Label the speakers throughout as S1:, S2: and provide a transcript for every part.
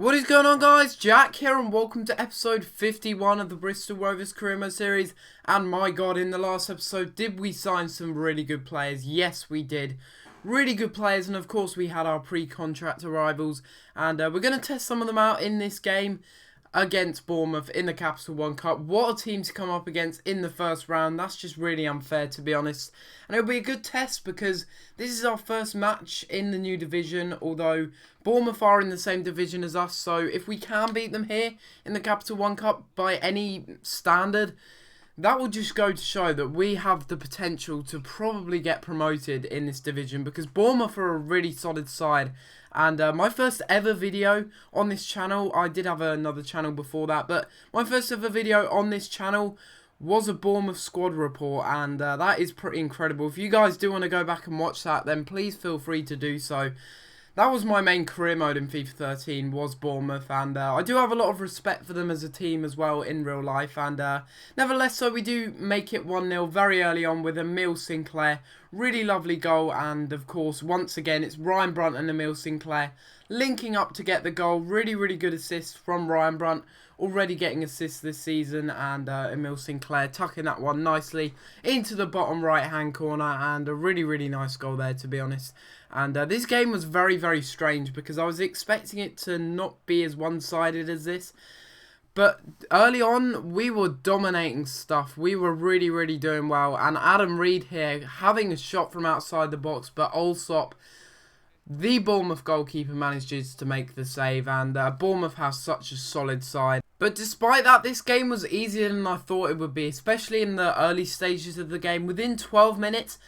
S1: What is going on, guys? Jack here and welcome to episode 51 of the Bristol Rovers Career Mode series. And my god, in the last episode, did we sign some really good players? Yes, we did. Really good players, and of course we had our pre-contract arrivals. And we're going to test some of them out in this game against Bournemouth in the Capital One Cup. What a team to come up against in the first round. That's just really unfair, to be honest. And it'll be a good test because this is our first match in the new division, although Bournemouth are in the same division as us. So if we can beat them here in the Capital One Cup by any standard, that will just go to show that we have the potential to probably get promoted in this division, because Bournemouth are a really solid side. And my first ever video on this channel, I did have another channel before that, but my first ever video on this channel was a Bournemouth squad report, and that is pretty incredible. If you guys do want to go back and watch that, then please feel free to do so. That was my main career mode in FIFA 13, was Bournemouth, and I do have a lot of respect for them as a team as well in real life, and nevertheless, so we do make it 1-0 very early on with Emile Sinclair. Really lovely goal, and of course, once again, it's Ryan Brunt and Emile Sinclair linking up to get the goal. Really, really good assist from Ryan Brunt, already getting assists this season, and Emile Sinclair tucking that one nicely into the bottom right-hand corner, and a really, really nice goal there, to be honest. And this game was very, very strange because I was expecting it to not be as one-sided as this. But early on, we were dominating stuff. We were really, really doing well. And Adam Reed here having a shot from outside the box, but Allsop, the Bournemouth goalkeeper, manages to make the save. And Bournemouth has such a solid side. But despite that, this game was easier than I thought it would be, especially in the early stages of the game. Within 12 minutes...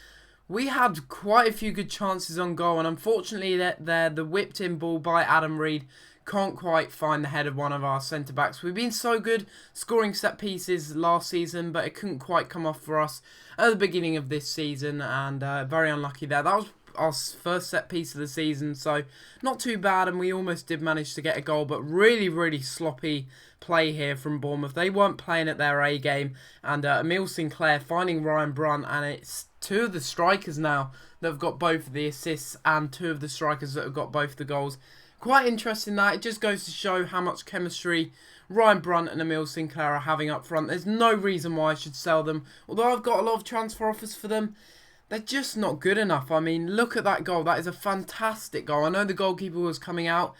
S1: we had quite a few good chances on goal, and unfortunately the whipped in ball by Adam Reed can't quite find the head of one of our centre-backs. We've been so good scoring set pieces last season, but it couldn't quite come off for us at the beginning of this season, and very unlucky there. That was our first set piece of the season, so not too bad, and we almost did manage to get a goal, but really, really sloppy play here from Bournemouth. They weren't playing at their A game, and Emile Sinclair finding Ryan Brunt, and it's two of the strikers now that have got both of the assists and two of the strikers that have got both the goals. Quite interesting that. It just goes to show how much chemistry Ryan Brunt and Emile Sinclair are having up front. There's no reason why I should sell them. Although I've got a lot of transfer offers for them, they're just not good enough. I mean, look at that goal. That is a fantastic goal. I know the goalkeeper was coming out,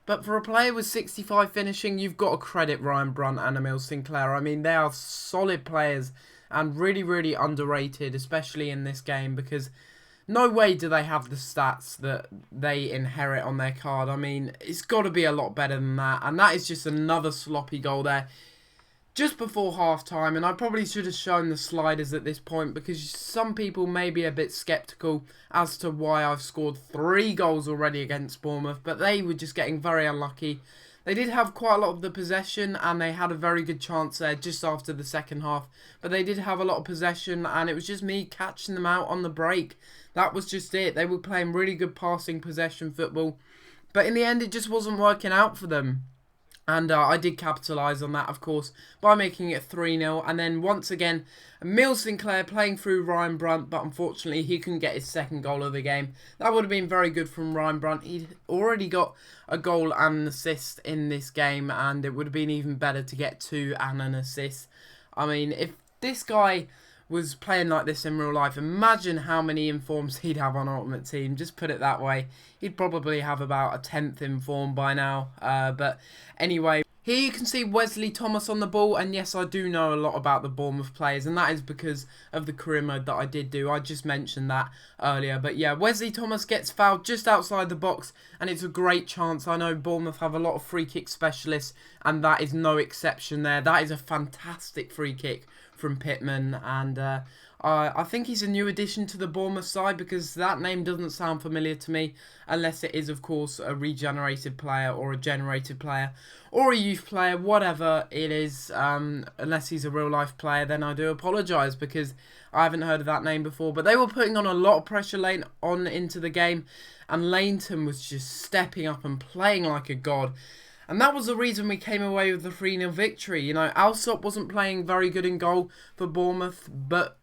S1: but for a player with 65 finishing, you've got to credit Ryan Brunt and Emile Sinclair. I mean, they are solid players and really, really underrated, especially in this game, because no way do they have the stats that they inherit on their card. I mean, it's got to be a lot better than that, and that is just another sloppy goal there just before half-time, and I probably should have shown the sliders at this point, because some people may be a bit sceptical as to why I've scored 3 goals already against Bournemouth, but they were just getting very unlucky. They did have quite a lot of the possession, and they had a very good chance there just after the second half. But they did have a lot of possession, and it was just me catching them out on the break. That was just it. They were playing really good passing possession football. But in the end, it just wasn't working out for them. And I did capitalise on that, of course, by making it 3-0. And then, once again, Emile Sinclair playing through Ryan Brunt, but unfortunately, he couldn't get his second goal of the game. That would have been very good from Ryan Brunt. He'd already got a goal and an assist in this game, and it would have been even better to get 2 and an assist. I mean, if this guy was playing like this in real life, imagine how many informs he'd have on Ultimate Team. Just put it that way. He'd probably have about a 10th inform by now. But anyway, here you can see Wesley Thomas on the ball. And yes, I do know a lot about the Bournemouth players, and that is because of the career mode that I did do. I just mentioned that earlier. But yeah, Wesley Thomas gets fouled just outside the box, and it's a great chance. I know Bournemouth have a lot of free kick specialists, and that is no exception there. That is a fantastic free kick from Pittman, and I think he's a new addition to the Bournemouth side, because that name doesn't sound familiar to me, unless it is, of course, a regenerated player or a generated player or a youth player, whatever it is. Unless he's a real life player, then I do apologise, because I haven't heard of that name before. But they were putting on a lot of pressure late on into the game, and Lainton was just stepping up and playing like a god. And that was the reason we came away with the 3-0 victory. You know, Allsop wasn't playing very good in goal for Bournemouth, but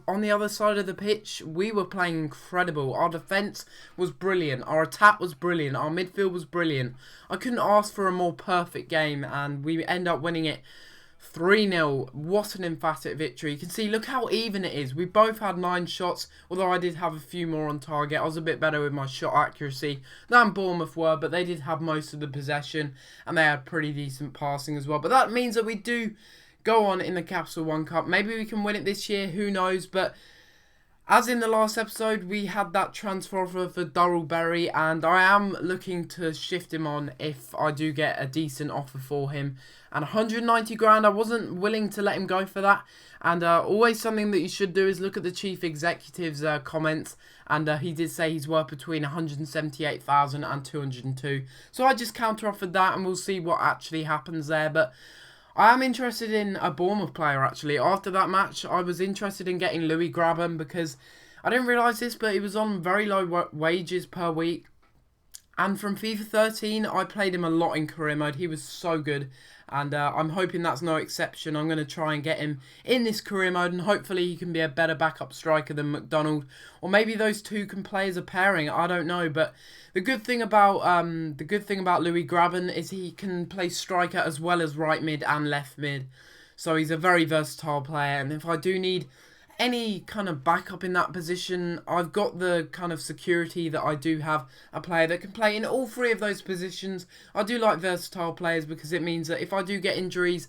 S1: on the other side of the pitch, we were playing incredible. Our defence was brilliant. Our attack was brilliant. Our midfield was brilliant. I couldn't ask for a more perfect game, and we end up winning it 3-0. What an emphatic victory. You can see, look how even it is. We both had 9 shots, although I did have a few more on target. I was a bit better with my shot accuracy than Bournemouth were, but they did have most of the possession, and they had pretty decent passing as well. But that means that we do go on in the Capital One Cup. Maybe we can win it this year, who knows, but as in the last episode, we had that transfer offer for Durrell Berry, and I am looking to shift him on if I do get a decent offer for him. And 190 grand, I wasn't willing to let him go for that. And always something that you should do is look at the chief executive's comments. And he did say he's worth between 178,000 and 202. So I just counter-offered that, and we'll see what actually happens there. But I am interested in a Bournemouth player, actually. After that match, I was interested in getting Louis Grabban because I didn't realise this, but he was on very low wages per week. And from FIFA 13, I played him a lot in career mode. He was so good. And I'm hoping that's no exception. I'm going to try and get him in this career mode. And hopefully he can be a better backup striker than McDonald. Or maybe those two can play as a pairing. I don't know. But the good thing about Louis Grabban is he can play striker as well as right mid and left mid. So he's a very versatile player. And if I do need any kind of backup in that position, I've got the kind of security that I do have a player that can play in all 3 of those positions. I do like versatile players because it means that if I do get injuries,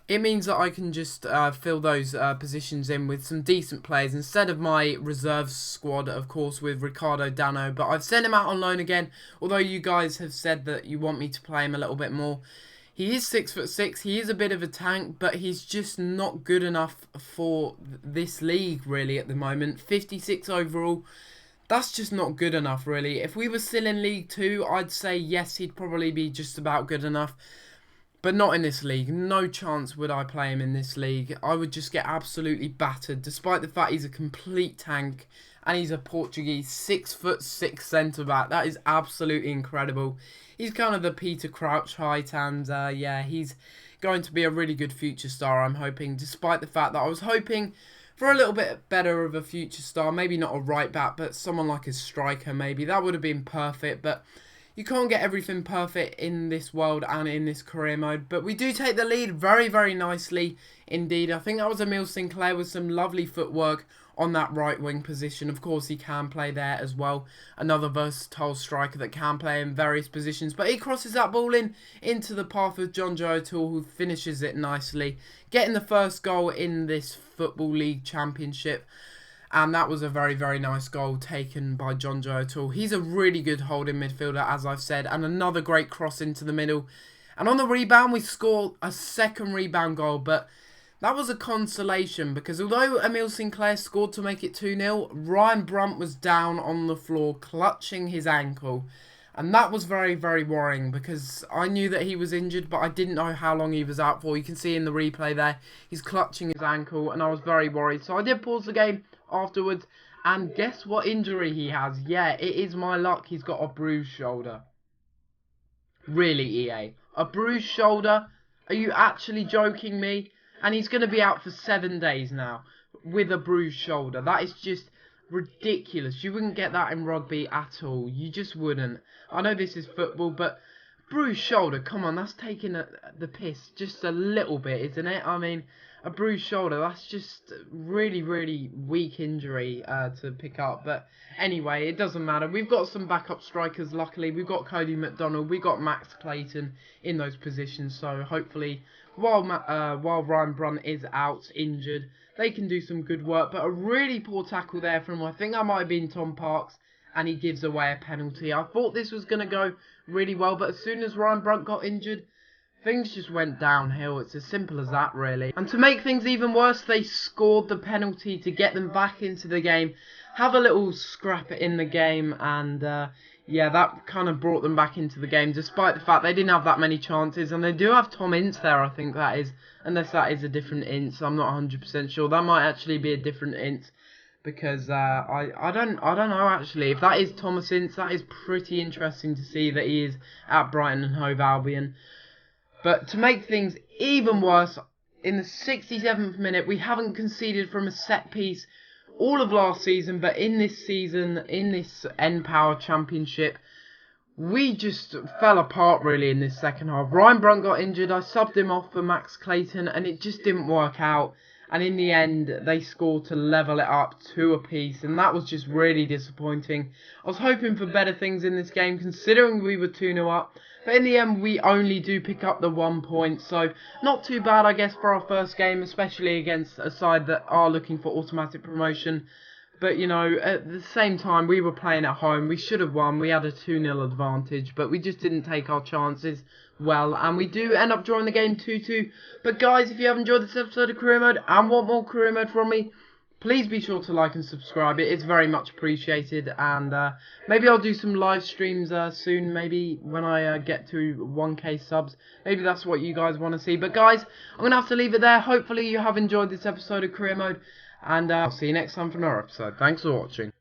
S1: it means that I can just fill those positions in with some decent players instead of my reserves squad, of course, with Ricardo Dano. But I've sent him out on loan again, although you guys have said that you want me to play him a little bit more. He is 6'6", he is a bit of a tank, but he's just not good enough for this league, really, at the moment. 56 overall, that's just not good enough, really. If we were still in League 2, I'd say yes, he'd probably be just about good enough. But not in this league. No chance would I play him in this league. I would just get absolutely battered, despite the fact he's a complete tank. And he's a Portuguese 6'6" centre-back. That is absolutely incredible. He's kind of the Peter Crouch height, and yeah, he's going to be a really good future star, I'm hoping, despite the fact that I was hoping for a little bit better of a future star. Maybe not a right back, but someone like a striker, maybe. That would have been perfect, but you can't get everything perfect in this world and in this career mode. But we do take the lead very, very nicely indeed. I think that was Emile Sinclair with some lovely footwork on that right wing position. Of course, he can play there as well. Another versatile striker that can play in various positions. But he crosses that ball into the path of John Joe O'Toole, who finishes it nicely, getting the first goal in this Football League Championship. And that was a very, very nice goal taken by John Joe O'Toole. He's a really good holding midfielder, as I've said. And another great cross into the middle. And on the rebound, we scored a second rebound goal. But that was a consolation because although Emile Sinclair scored to make it 2-0, Ryan Brunt was down on the floor clutching his ankle. And that was very, very worrying because I knew that he was injured, but I didn't know how long he was out for. You can see in the replay there, he's clutching his ankle, and I was very worried. So I did pause the game afterwards, and guess what injury he has? Yeah, it is my luck. He's got a bruised shoulder. Really, EA? A bruised shoulder? Are you actually joking me? And he's going to be out for 7 days now with a bruised shoulder. That is just ridiculous. You wouldn't get that in rugby at all. You just wouldn't. I know this is football, but bruised shoulder, come on, that's taking the piss just a little bit, isn't it? I mean, a bruised shoulder, that's just really, really weak injury to pick up. But anyway, it doesn't matter. We've got some backup strikers, luckily. We've got Cody McDonald, we've got Max Clayton in those positions. So hopefully, while Ryan Brunt is out injured, they can do some good work. But a really poor tackle there from, I think that might have been Tom Parks, and he gives away a penalty. I thought this was going to go really well, but as soon as Ryan Brunt got injured, things just went downhill. It's as simple as that, really. And to make things even worse, they scored the penalty to get them back into the game, have a little scrap in the game, and yeah, that kind of brought them back into the game, despite the fact they didn't have that many chances. And they do have Tom Ince there, I think that is, unless that is a different Ince. I'm not 100% sure. That might actually be a different Ince, because I don't know actually. If that is Thomas Ince, that is pretty interesting to see that he is at Brighton and Hove Albion. But to make things even worse, in the 67th minute. We haven't conceded from a set piece all of last season, but in this season, in this N Power Championship, we just fell apart really in this second half. Ryan Brunt got injured. I subbed him off for Max Clayton, and it just didn't work out. And in the end, they scored to level it up 2 apiece, and that was just really disappointing. I was hoping for better things in this game, considering we were 2-0 up. But in the end, we only do pick up the 1 point, so not too bad, I guess, for our first game, especially against a side that are looking for automatic promotion. But, you know, at the same time, we were playing at home. We should have won. We had a 2-0 advantage, but we just didn't take our chances well. And we do end up drawing the game 2-2. But, guys, if you have enjoyed this episode of Career Mode and want more Career Mode from me, please be sure to like and subscribe. It is very much appreciated. And maybe I'll do some live streams soon. Maybe when I get to 1k subs. Maybe that's what you guys want to see. But, guys, I'm going to have to leave it there. Hopefully you have enjoyed this episode of Career Mode. And I'll see you next time for another episode. Thanks for watching.